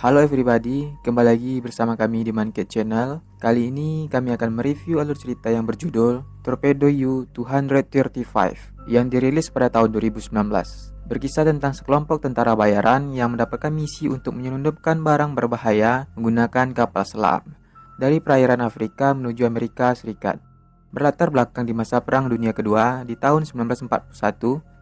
Halo everybody, kembali lagi bersama kami di Mankit Channel. Kali ini kami akan mereview alur cerita yang berjudul Torpedo U-235 yang dirilis pada tahun 2019. Berkisah tentang sekelompok tentara bayaran yang mendapatkan misi untuk menyelundupkan barang berbahaya menggunakan kapal selam dari perairan Afrika menuju Amerika Serikat. Berlatar belakang di masa Perang Dunia Kedua di tahun 1941,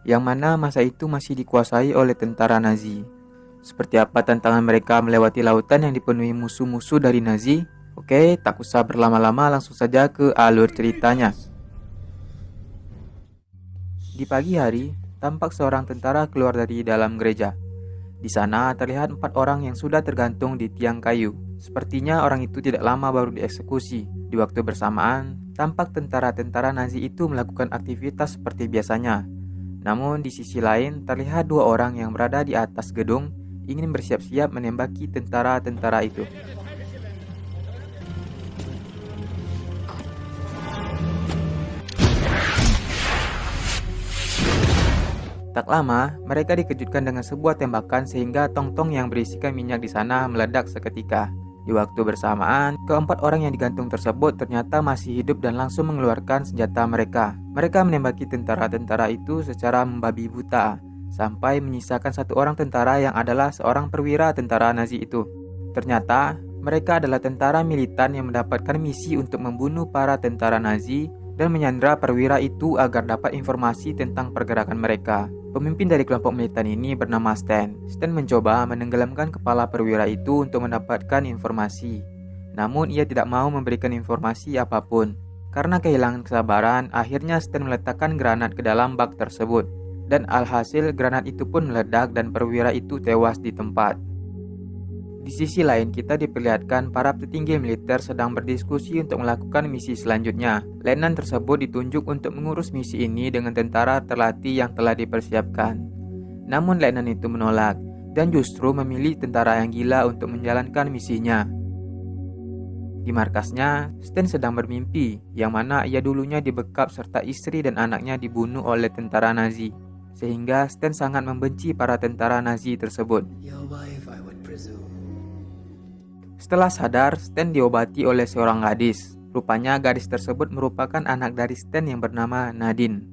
yang mana masa itu masih dikuasai oleh tentara Nazi. Seperti apa tantangan mereka melewati lautan yang dipenuhi musuh-musuh dari Nazi? Oke, tak usah berlama-lama, langsung saja ke alur ceritanya. Di pagi hari, tampak seorang tentara keluar dari dalam gereja. Di sana terlihat 4 orang yang sudah tergantung di tiang kayu. Sepertinya orang itu tidak lama baru dieksekusi. Di waktu bersamaan, tampak tentara-tentara Nazi itu melakukan aktivitas seperti biasanya. Namun di sisi lain, terlihat 2 orang yang berada di atas gedung ingin bersiap-siap menembaki tentara-tentara itu. Tak lama, mereka dikejutkan dengan sebuah tembakan sehingga tong-tong yang berisikan minyak di sana meledak seketika. Di waktu bersamaan, keempat orang yang digantung tersebut ternyata masih hidup dan langsung mengeluarkan senjata mereka. Mereka menembaki tentara-tentara itu secara membabi buta, sampai menyisakan 1 orang tentara yang adalah seorang perwira tentara Nazi itu. Ternyata, mereka adalah tentara militan yang mendapatkan misi untuk membunuh para tentara Nazi dan menyandra perwira itu agar dapat informasi tentang pergerakan mereka. Pemimpin dari kelompok militan ini bernama Stan. Stan mencoba menenggelamkan kepala perwira itu untuk mendapatkan informasi. Namun ia tidak mau memberikan informasi apapun. Karena kehilangan kesabaran, akhirnya Stan meletakkan granat ke dalam bak tersebut. Dan alhasil granat itu pun meledak dan perwira itu tewas di tempat. Di sisi lain, kita diperlihatkan para petinggi militer sedang berdiskusi untuk melakukan misi selanjutnya. Letnan tersebut ditunjuk untuk mengurus misi ini dengan tentara terlatih yang telah dipersiapkan. Namun letnan itu menolak dan justru memilih tentara yang gila untuk menjalankan misinya. Di markasnya, Stan sedang bermimpi, yang mana ia dulunya dibekap serta istri dan anaknya dibunuh oleh tentara Nazi. Sehingga Stan sangat membenci para tentara Nazi tersebut. Setelah sadar, Stan diobati oleh seorang gadis. Rupanya gadis tersebut merupakan anak dari Stan yang bernama Nadine.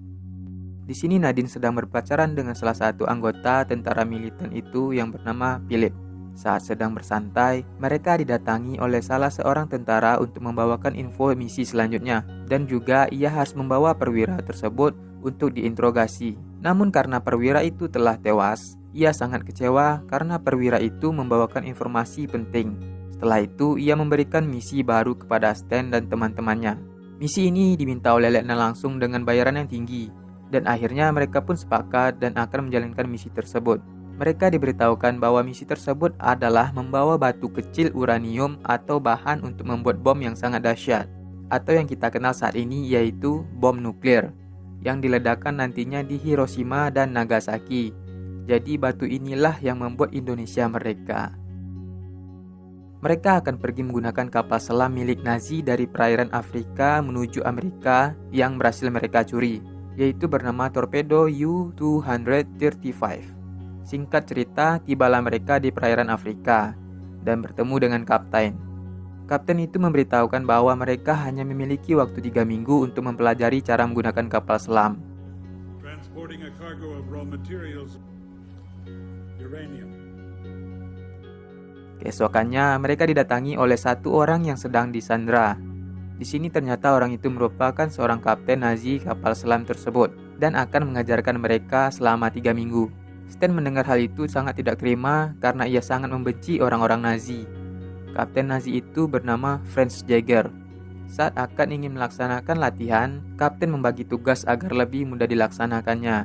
Di sini Nadine sedang berpacaran dengan salah satu anggota tentara militan itu yang bernama Philip. Saat sedang bersantai, mereka didatangi oleh salah seorang tentara untuk membawakan info misi selanjutnya. Dan juga ia harus membawa perwira tersebut untuk diinterogasi. Namun karena perwira itu telah tewas, ia sangat kecewa karena perwira itu membawakan informasi penting. Setelah itu, ia memberikan misi baru kepada Stan dan teman-temannya. Misi ini diminta oleh letnan langsung dengan bayaran yang tinggi, dan akhirnya mereka pun sepakat dan akan menjalankan misi tersebut. Mereka diberitahukan bahwa misi tersebut adalah membawa batu kecil uranium atau bahan untuk membuat bom yang sangat dahsyat, atau yang kita kenal saat ini yaitu bom nuklir, yang diledakkan nantinya di Hiroshima dan Nagasaki. Jadi batu inilah yang membuat Indonesia merdeka. Mereka akan pergi menggunakan kapal selam milik Nazi dari perairan Afrika menuju Amerika yang berhasil mereka curi, yaitu bernama Torpedo U-235. Singkat cerita, tibalah mereka di perairan Afrika dan bertemu dengan kapten. Kapten itu memberitahukan bahwa mereka hanya memiliki waktu 3 minggu untuk mempelajari cara menggunakan kapal selam. Keesokannya, mereka didatangi oleh 1 orang yang sedang disandra. Di sini ternyata orang itu merupakan seorang kapten Nazi kapal selam tersebut dan akan mengajarkan mereka selama 3 minggu. Stan mendengar hal itu sangat tidak terima karena ia sangat membenci orang-orang Nazi. Kapten Nazi itu bernama Franz Jaeger. Saat akan ingin melaksanakan latihan, kapten membagi tugas agar lebih mudah dilaksanakannya.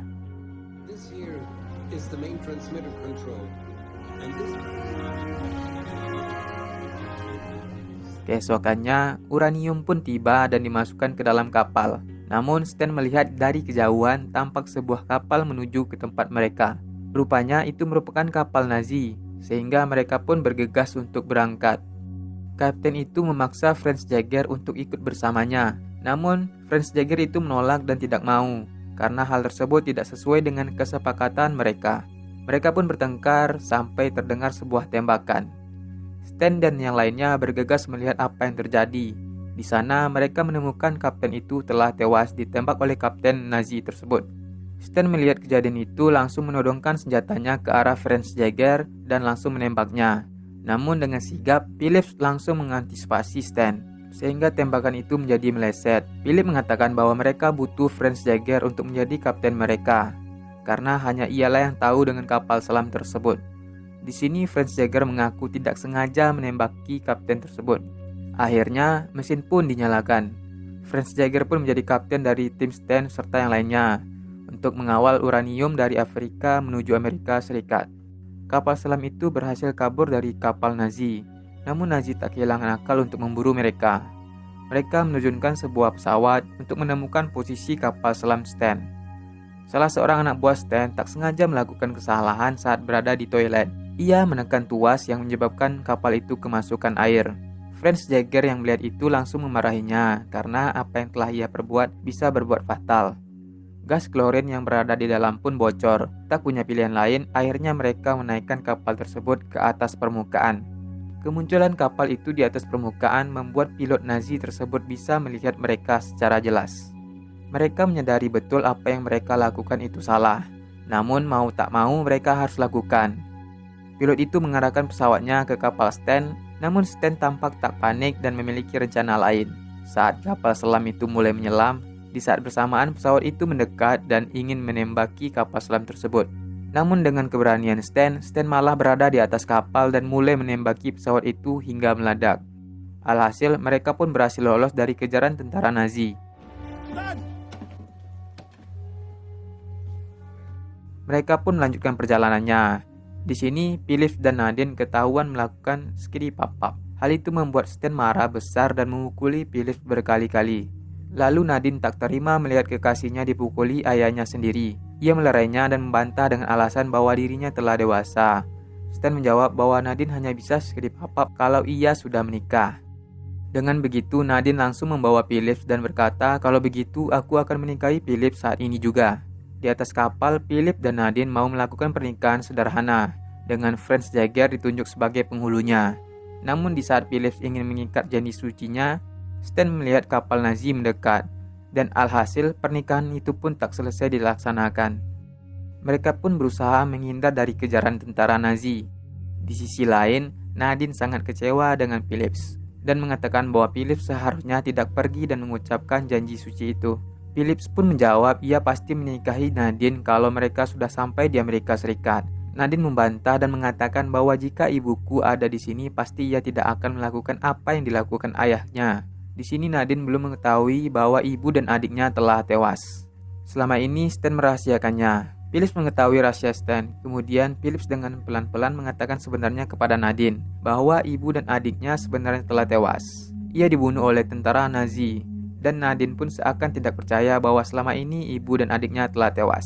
Keesokannya, uranium pun tiba dan dimasukkan ke dalam kapal. Namun Stan melihat dari kejauhan tampak sebuah kapal menuju ke tempat mereka. Rupanya itu merupakan kapal Nazi, sehingga mereka pun bergegas untuk berangkat. Kapten itu memaksa Franz Jaeger untuk ikut bersamanya. Namun, Franz Jaeger itu menolak dan tidak mau, karena hal tersebut tidak sesuai dengan kesepakatan mereka. Mereka pun bertengkar sampai terdengar sebuah tembakan. Stan dan yang lainnya bergegas melihat apa yang terjadi. Di sana mereka menemukan kapten itu telah tewas ditembak oleh kapten Nazi tersebut. Stan melihat kejadian itu langsung menodongkan senjatanya ke arah Franz Jaeger dan langsung menembaknya. Namun dengan sigap, Phillips langsung mengantisipasi Stan, sehingga tembakan itu menjadi meleset. Phillips mengatakan bahwa mereka butuh Franz Jaeger untuk menjadi kapten mereka, karena hanya ialah yang tahu dengan kapal selam tersebut. Di sini Franz Jaeger mengaku tidak sengaja menembaki kapten tersebut. Akhirnya mesin pun dinyalakan. Franz Jaeger pun menjadi kapten dari tim Stan serta yang lainnya untuk mengawal uranium dari Afrika menuju Amerika Serikat. Kapal selam itu berhasil kabur dari kapal Nazi. Namun Nazi tak kehilangan akal untuk memburu mereka. Mereka menerjunkan sebuah pesawat untuk menemukan posisi kapal selam Stan. Salah seorang anak buah Stan tak sengaja melakukan kesalahan saat berada di toilet. Ia menekan tuas yang menyebabkan kapal itu kemasukan air. Franz Jaeger yang melihat itu langsung memarahinya karena apa yang telah ia perbuat bisa berbuat fatal. Gas klorin yang berada di dalam pun bocor. Tak punya pilihan lain, akhirnya mereka menaikkan kapal tersebut ke atas permukaan. Kemunculan kapal itu di atas permukaan membuat pilot Nazi tersebut bisa melihat mereka secara jelas. Mereka menyadari betul apa yang mereka lakukan itu salah. Namun mau tak mau mereka harus lakukan. Pilot itu mengarahkan pesawatnya ke kapal Stan, namun Stan tampak tak panik dan memiliki rencana lain. Saat kapal selam itu mulai menyelam, di saat bersamaan pesawat itu mendekat dan ingin menembaki kapal selam tersebut. Namun dengan keberanian Stan malah berada di atas kapal dan mulai menembaki pesawat itu hingga meledak. Alhasil mereka pun berhasil lolos dari kejaran tentara Nazi. Mereka pun melanjutkan perjalanannya. Di sini, Phillips dan Nadine ketahuan melakukan skidi papap. Hal itu membuat Stan marah besar dan memukuli Phillips berkali-kali. Lalu Nadine tak terima melihat kekasihnya dipukuli ayahnya sendiri. Ia melerainya dan membantah dengan alasan bahwa dirinya telah dewasa. Stan menjawab bahwa Nadine hanya bisa skidi papap kalau ia sudah menikah. Dengan begitu, Nadine langsung membawa Phillips dan berkata, "Kalau begitu, aku akan menikahi Phillips saat ini juga." Di atas kapal, Phillips dan Nadine mau melakukan pernikahan sederhana, dengan Franz Jaeger ditunjuk sebagai penghulunya. Namun di saat Phillips ingin mengikat janji sucinya, Stan melihat kapal Nazi mendekat, dan alhasil pernikahan itu pun tak selesai dilaksanakan. Mereka pun berusaha menghindar dari kejaran tentara Nazi. Di sisi lain, Nadine sangat kecewa dengan Phillips, dan mengatakan bahwa Phillips seharusnya tidak pergi dan mengucapkan janji suci itu. Phillips pun menjawab ia pasti menikahi Nadine kalau mereka sudah sampai di Amerika Serikat. Nadine membantah dan mengatakan bahwa jika ibuku ada di sini pasti ia tidak akan melakukan apa yang dilakukan ayahnya. Di sini Nadine belum mengetahui bahwa ibu dan adiknya telah tewas. Selama ini Stan merahasiakannya. Phillips mengetahui rahasia Stan. Kemudian Phillips dengan pelan-pelan mengatakan sebenarnya kepada Nadine bahwa ibu dan adiknya sebenarnya telah tewas. Ia dibunuh oleh tentara Nazi. Dan Nadine pun seakan tidak percaya bahwa selama ini ibu dan adiknya telah tewas.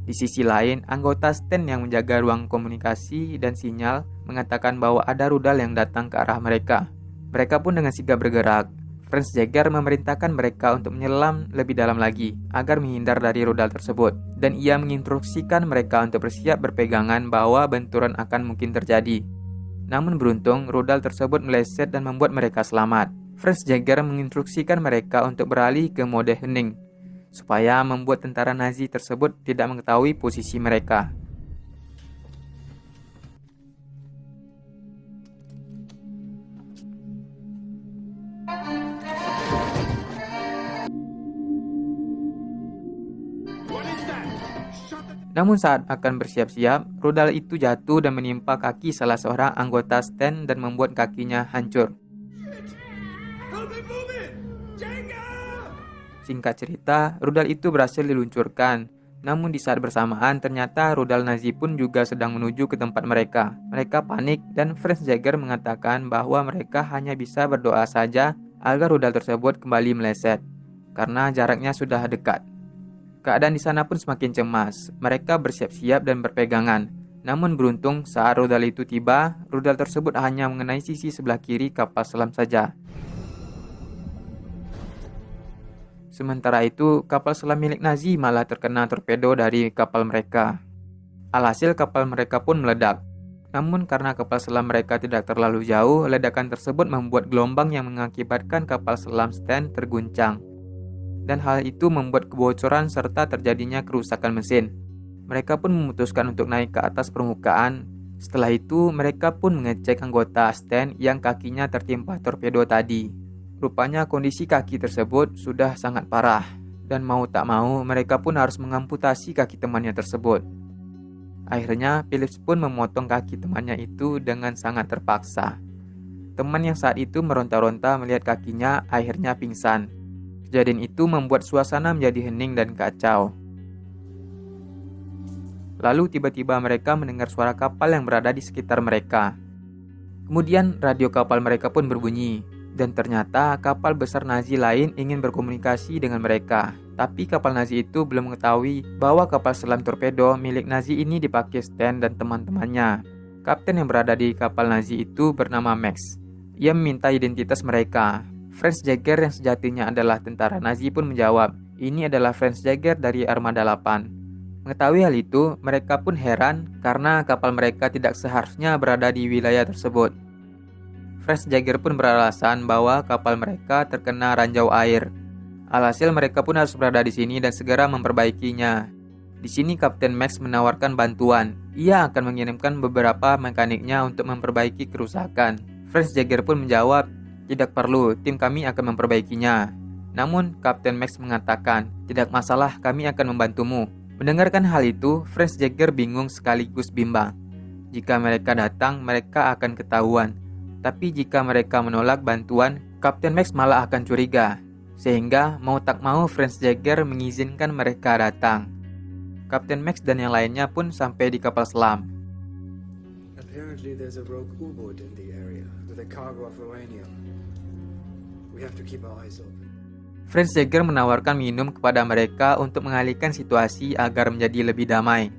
Di sisi lain, anggota Stan yang menjaga ruang komunikasi dan sinyal mengatakan bahwa ada rudal yang datang ke arah mereka. Mereka pun dengan sigap bergerak. Franz Jaeger memerintahkan mereka untuk menyelam lebih dalam lagi agar menghindar dari rudal tersebut. Dan ia menginstruksikan mereka untuk bersiap berpegangan bahwa benturan akan mungkin terjadi. Namun beruntung, rudal tersebut meleset dan membuat mereka selamat. Franz Jaeger menginstruksikan mereka untuk beralih ke mode hening, supaya membuat tentara Nazi tersebut tidak mengetahui posisi mereka. Namun saat akan bersiap-siap, rudal itu jatuh dan menimpa kaki salah seorang anggota Stan dan membuat kakinya hancur. Singkat cerita, rudal itu berhasil diluncurkan. Namun di saat bersamaan, ternyata rudal Nazi pun juga sedang menuju ke tempat mereka. Mereka panik dan Franz Jaeger mengatakan bahwa mereka hanya bisa berdoa saja agar rudal tersebut kembali meleset, karena jaraknya sudah dekat. Keadaan di sana pun semakin cemas. Mereka bersiap-siap dan berpegangan. Namun beruntung saat rudal itu tiba, rudal tersebut hanya mengenai sisi sebelah kiri kapal selam saja. Sementara itu, kapal selam milik Nazi malah terkena torpedo dari kapal mereka. Alhasil kapal mereka pun meledak. Namun karena kapal selam mereka tidak terlalu jauh, ledakan tersebut membuat gelombang yang mengakibatkan kapal selam Stan terguncang. Dan hal itu membuat kebocoran serta terjadinya kerusakan mesin. Mereka pun memutuskan untuk naik ke atas permukaan. Setelah itu, mereka pun mengecek anggota Stan yang kakinya tertimpa torpedo tadi. Rupanya kondisi kaki tersebut sudah sangat parah, dan mau tak mau mereka pun harus mengamputasi kaki temannya tersebut. Akhirnya, Phillips pun memotong kaki temannya itu dengan sangat terpaksa. Teman yang saat itu meronta-ronta melihat kakinya akhirnya pingsan. Kejadian itu membuat suasana menjadi hening dan kacau. Lalu tiba-tiba mereka mendengar suara kapal yang berada di sekitar mereka. Kemudian radio kapal mereka pun berbunyi, dan ternyata kapal besar Nazi lain ingin berkomunikasi dengan mereka. Tapi kapal Nazi itu belum mengetahui bahwa kapal selam torpedo milik Nazi ini dipakai Stan dan teman-temannya. Kapten yang berada di kapal Nazi itu bernama Max. Ia meminta identitas mereka. Franz Jaeger yang sejatinya adalah tentara Nazi pun menjawab, ini adalah Franz Jaeger dari Armada 8. Mengetahui hal itu, mereka pun heran karena kapal mereka tidak seharusnya berada di wilayah tersebut. Franz Jaeger pun beralasan bahwa kapal mereka terkena ranjau air. Alhasil mereka pun harus berada di sini dan segera memperbaikinya. Di sini Kapten Max menawarkan bantuan. Ia akan mengirimkan beberapa mekaniknya untuk memperbaiki kerusakan. Franz Jaeger pun menjawab, tidak perlu, tim kami akan memperbaikinya. Namun Kapten Max mengatakan, tidak masalah, kami akan membantumu. Mendengarkan hal itu, Franz Jaeger bingung sekaligus bimbang. Jika mereka datang, mereka akan ketahuan. Tapi jika mereka menolak bantuan, Kapten Max malah akan curiga. Sehingga mau tak mau Franz Jaeger mengizinkan mereka datang. Kapten Max dan yang lainnya pun sampai di kapal selam. Apparently there's a rogue U-boat in the area with a cargo of uranium. We have to keep our eyes open. Franz Jaeger menawarkan minum kepada mereka untuk mengalihkan situasi agar menjadi lebih damai.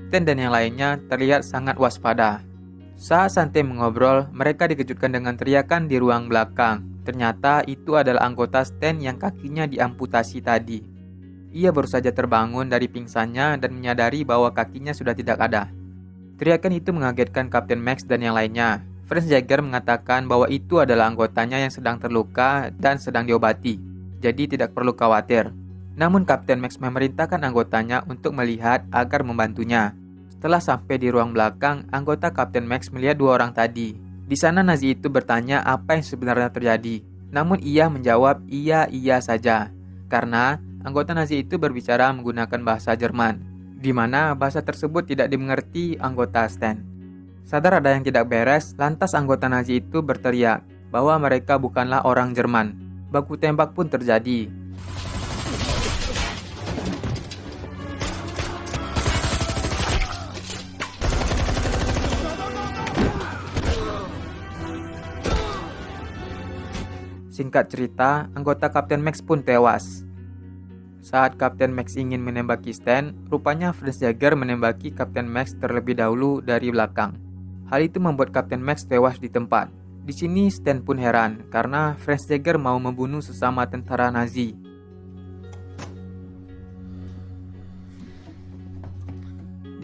Stan dan yang lainnya terlihat sangat waspada. Saat santai mengobrol, mereka dikejutkan dengan teriakan di ruang belakang. Ternyata itu adalah anggota Stan yang kakinya diamputasi tadi. Ia baru saja terbangun dari pingsannya dan menyadari bahwa kakinya sudah tidak ada. Teriakan itu mengagetkan Kapten Max dan yang lainnya. Franz Jaeger mengatakan bahwa itu adalah anggotanya yang sedang terluka dan sedang diobati. Jadi tidak perlu khawatir. Namun Kapten Max memerintahkan anggotanya untuk melihat agar membantunya. Setelah sampai di ruang belakang, anggota Kapten Max melihat dua orang tadi. Di sana Nazi itu bertanya apa yang sebenarnya terjadi. Namun ia menjawab iya saja. Karena anggota Nazi itu berbicara menggunakan bahasa Jerman, di mana bahasa tersebut tidak dimengerti anggota Stan. Sadar ada yang tidak beres, lantas anggota Nazi itu berteriak bahwa mereka bukanlah orang Jerman. Baku tembak pun terjadi. Singkat cerita, anggota Kapten Max pun tewas. Saat Kapten Max ingin menembaki Stan, rupanya Franz Jaeger menembaki Kapten Max terlebih dahulu dari belakang. Hal itu membuat Kapten Max tewas di tempat. Di sini Stan pun heran karena Franz Jaeger mau membunuh sesama tentara Nazi.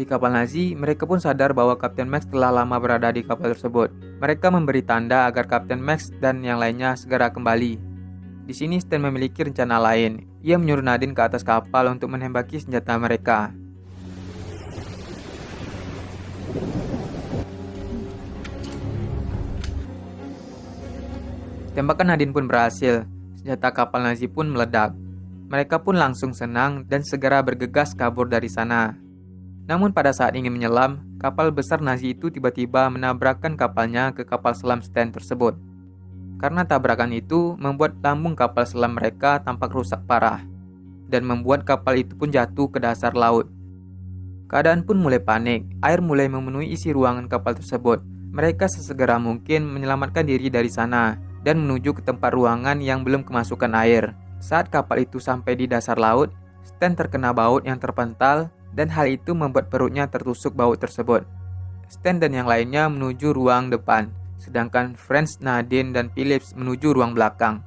Di kapal Nazi, mereka pun sadar bahwa Kapten Max telah lama berada di kapal tersebut. Mereka memberi tanda agar Kapten Max dan yang lainnya segera kembali. Di sini Stan memiliki rencana lain. Ia menyuruh Nadine ke atas kapal untuk menembaki senjata mereka. Tembakan Nadine pun berhasil, senjata kapal Nazi pun meledak. Mereka pun langsung senang dan segera bergegas kabur dari sana. Namun pada saat ingin menyelam, kapal besar Nazi itu tiba-tiba menabrakkan kapalnya ke kapal selam Stan tersebut. Karena tabrakan itu membuat lambung kapal selam mereka tampak rusak parah, dan membuat kapal itu pun jatuh ke dasar laut. Keadaan pun mulai panik, air mulai memenuhi isi ruangan kapal tersebut. Mereka sesegera mungkin menyelamatkan diri dari sana, dan menuju ke tempat ruangan yang belum kemasukan air. Saat kapal itu sampai di dasar laut, Stan terkena baut yang terpental dan hal itu membuat perutnya tertusuk baut tersebut. Stan dan yang lainnya menuju ruang depan, sedangkan Franz, Nadine, dan Phillips menuju ruang belakang.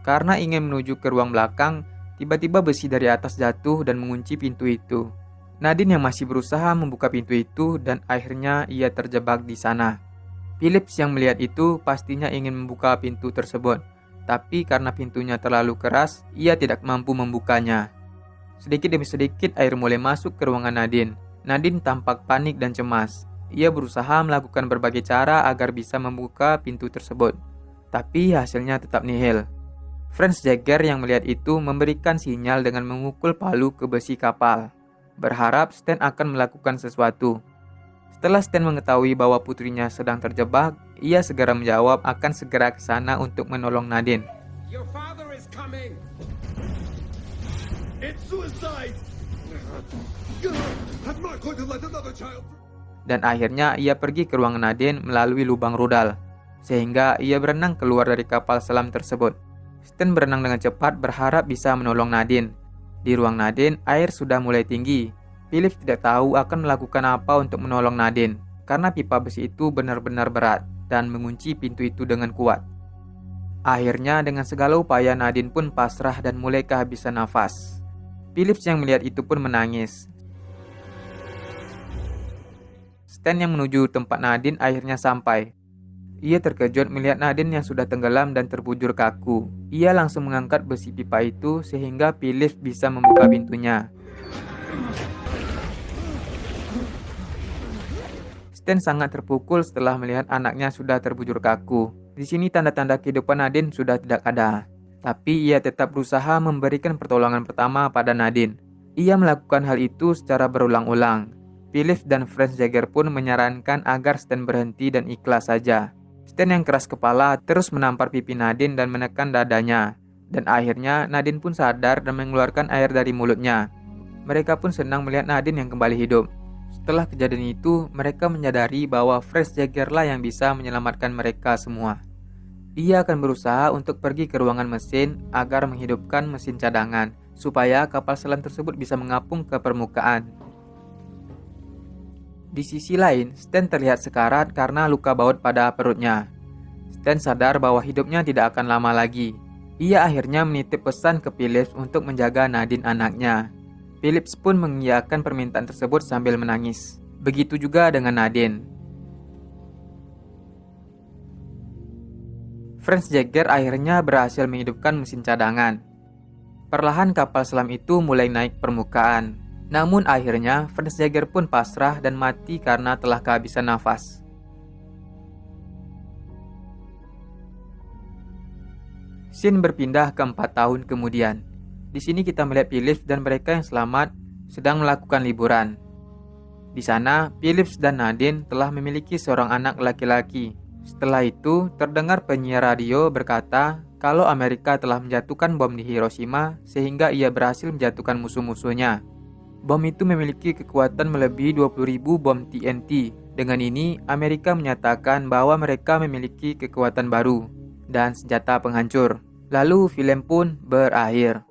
Karena ingin menuju ke ruang belakang, Tiba-tiba besi dari atas jatuh dan mengunci pintu itu. Nadine yang masih berusaha membuka pintu itu dan akhirnya ia terjebak di sana. Phillips yang melihat itu pastinya ingin membuka pintu tersebut, tapi karena pintunya terlalu keras, ia tidak mampu membukanya. Sedikit demi sedikit air mulai masuk ke ruangan Nadine. Nadine tampak panik dan cemas. Ia berusaha melakukan berbagai cara agar bisa membuka pintu tersebut, tapi hasilnya tetap nihil. Franz Jagger yang melihat itu memberikan sinyal dengan memukul palu ke besi kapal, berharap Stan akan melakukan sesuatu. Setelah Stan mengetahui bahwa putrinya sedang terjebak, ia segera menjawab akan segera ke sana untuk menolong Nadine. Your father is coming. It's suicide. I'm not going to let another child. Dan akhirnya ia pergi ke ruangan Nadine melalui lubang rudal, sehingga ia berenang keluar dari kapal selam tersebut. Stan berenang dengan cepat berharap bisa menolong Nadine. Di ruang Nadine, air sudah mulai tinggi. Phillips tidak tahu akan melakukan apa untuk menolong Nadine, karena pipa besi itu benar-benar berat dan mengunci pintu itu dengan kuat. Akhirnya dengan segala upaya Nadine pun pasrah dan mulai kehabisan nafas. Phillips yang melihat itu pun menangis. Stan yang menuju tempat Nadine akhirnya sampai. Ia terkejut melihat Nadine yang sudah tenggelam dan terbujur kaku. Ia langsung mengangkat besi pipa itu sehingga Phillips bisa membuka pintunya. Stan sangat terpukul setelah melihat anaknya sudah terbujur kaku. Di sini tanda-tanda kehidupan Nadine sudah tidak ada. Tapi ia tetap berusaha memberikan pertolongan pertama pada Nadine. Ia melakukan hal itu secara berulang-ulang. Phillips dan Franz Jagger pun menyarankan agar Stan berhenti dan ikhlas saja. Stan yang keras kepala terus menampar pipi Nadine dan menekan dadanya. Dan akhirnya Nadine pun sadar dan mengeluarkan air dari mulutnya. Mereka pun senang melihat Nadine yang kembali hidup. Setelah kejadian itu, mereka menyadari bahwa Franz Jagger lah yang bisa menyelamatkan mereka semua. Ia akan berusaha untuk pergi ke ruangan mesin agar menghidupkan mesin cadangan, supaya kapal selam tersebut bisa mengapung ke permukaan. Di sisi lain, Stan terlihat sekarat karena luka baut pada perutnya. Stan sadar bahwa hidupnya tidak akan lama lagi. Ia akhirnya menitip pesan ke Phillips untuk menjaga Nadine anaknya. Phillips pun mengiyakan permintaan tersebut sambil menangis. Begitu juga dengan Nadine. Franz Jagger akhirnya berhasil menghidupkan mesin cadangan. Perlahan kapal selam itu mulai naik permukaan. Namun akhirnya Franz Jagger pun pasrah dan mati karena telah kehabisan nafas. Scene berpindah ke 4 tahun kemudian. Di sini kita melihat Phillips dan mereka yang selamat sedang melakukan liburan. Di sana, Phillips dan Nadine telah memiliki seorang anak laki-laki. Setelah itu, terdengar penyiar radio berkata kalau Amerika telah menjatuhkan bom di Hiroshima sehingga ia berhasil menjatuhkan musuh-musuhnya. Bom itu memiliki kekuatan melebihi 20.000 bom TNT. Dengan ini, Amerika menyatakan bahwa mereka memiliki kekuatan baru dan senjata penghancur. Lalu film pun berakhir.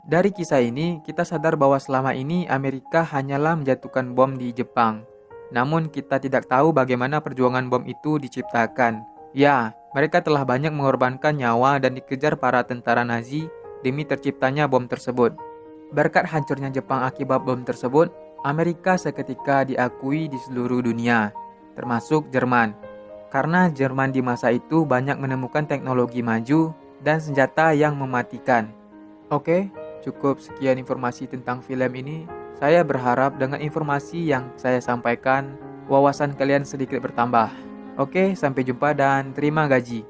Dari kisah ini, kita sadar bahwa selama ini Amerika hanyalah menjatuhkan bom di Jepang. Namun kita tidak tahu bagaimana perjuangan bom itu diciptakan. Ya, mereka telah banyak mengorbankan nyawa dan dikejar para tentara Nazi demi terciptanya bom tersebut. Berkat hancurnya Jepang akibat bom tersebut, Amerika seketika diakui di seluruh dunia, termasuk Jerman. Karena Jerman di masa itu banyak menemukan teknologi maju dan senjata yang mematikan. Oke, cukup sekian informasi tentang film ini. Saya berharap dengan informasi yang saya sampaikan, wawasan kalian sedikit bertambah. Oke, sampai jumpa dan terima gaji.